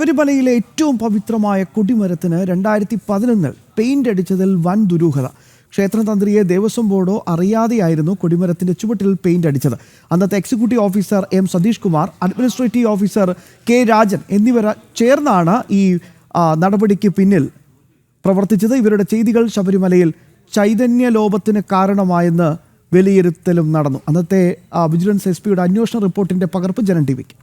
ശബരിമലയിലെ ഏറ്റവും പവിത്രമായ കൊടിമരത്തിന് 2011 പെയിന്റ് അടിച്ചതിൽ വൻ ദുരൂഹത. ക്ഷേത്രതന്ത്രിയെ ദേവസ്വം ബോർഡോ അറിയാതെയായിരുന്നു കൊടിമരത്തിന്റെ ചുവട്ടിൽ പെയിന്റ് അടിച്ചത്. അന്നത്തെ executive officer M Satheesh Kumar, administrative officer K Rajan എന്നിവർ ചേർന്നാണ് ഈ നടപടിക്ക് പിന്നിൽ പ്രവർത്തിച്ചത്. ഇവരുടെ ചെയ്തികൾ ശബരിമലയിൽ ചൈതന്യലോപത്തിന് കാരണമായെന്ന് വിലയിരുത്തലും നടന്നു. അന്നത്തെ വിജിലൻസ് എസ്.പിയുടെ അന്വേഷണ റിപ്പോർട്ടിന്റെ പകർപ്പ് ജനം ടിവിക്ക്.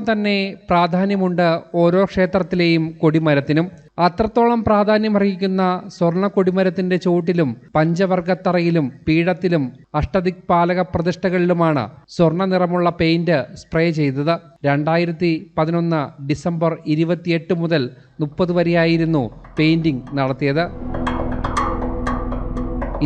തന്നെ പ്രാധാന്യമുണ്ട് ഓരോ ക്ഷേത്രത്തിലെയും കൊടിമരത്തിനും. അത്രത്തോളം പ്രാധാന്യമർഹിക്കുന്ന സ്വർണ്ണ കൊടിമരത്തിന്റെ ചുവട്ടിലും പഞ്ചവർഗത്തറയിലും പീഠത്തിലും അഷ്ടദിക്പാലക പ്രതിഷ്ഠകളിലുമാണ് സ്വർണ്ണ നിറമുള്ള പെയിന്റ് സ്പ്രേ ചെയ്തത്. 2011 ഡിസംബർ 28 മുതൽ 30 വരെയായിരുന്നു പെയിന്റിംഗ് നടത്തിയത്.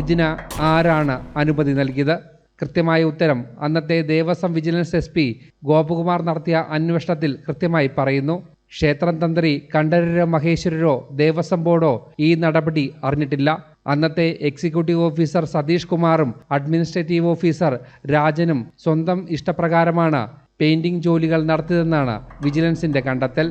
ഇതിന് ആരാണ് അനുമതി നൽകിയത്? കൃത്യമായ ഉത്തരം അന്നത്തെ ദേവസ്വം വിജിലൻസ് എസ്.പി ഗോപകുമാർ നടത്തിയ അന്വേഷണത്തിൽ കൃത്യമായി പറയുന്നു. ക്ഷേത്രം തന്ത്രി കണ്ഠരരോ മഹേശ്വരരോ ദേവസ്വം ബോർഡോ ഈ നടപടി അറിഞ്ഞിട്ടില്ല. അന്നത്തെ എക്സിക്യൂട്ടീവ് ഓഫീസർ സതീഷ് കുമാറും അഡ്മിനിസ്ട്രേറ്റീവ് ഓഫീസർ രാജനും സ്വന്തം ഇഷ്ടപ്രകാരമാണ് പെയിന്റിംഗ് ജോലികൾ നടത്തിയതെന്നാണ് വിജിലൻസിന്റെ കണ്ടെത്തൽ.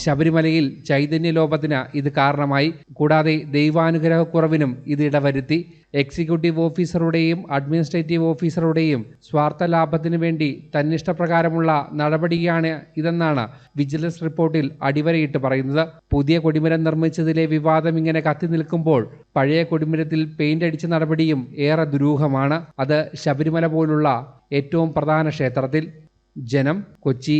ശബരിമലയിൽ ചൈതന്യലോപത്തിന് ഇത് കാരണമായി. കൂടാതെ ദൈവാനുഗ്രഹക്കുറവിനും ഇത് ഇടവരുത്തി. എക്സിക്യൂട്ടീവ് ഓഫീസറുടെയും അഡ്മിനിസ്ട്രേറ്റീവ് ഓഫീസറുടെയും സ്വാർത്ഥ ലാഭത്തിനു വേണ്ടി തന്നിഷ്ടപ്രകാരമുള്ള നടപടിയാണ് ഇതെന്നാണ് വിജിലൻസ് റിപ്പോർട്ടിൽ അടിവരയിട്ട് പറയുന്നത്. പുതിയ കൊടിമരം നിർമ്മിച്ചതിലെ വിവാദം ഇങ്ങനെ കത്തി നിൽക്കുമ്പോൾ പഴയ കൊടിമരത്തിൽ പെയിന്റ് അടിച്ച നടപടിയും ഏറെ ദുരൂഹമാണ്. അത് ശബരിമല പോലുള്ള ഏറ്റവും പ്രധാന ക്ഷേത്രത്തിൽ. ജനം, കൊച്ചി.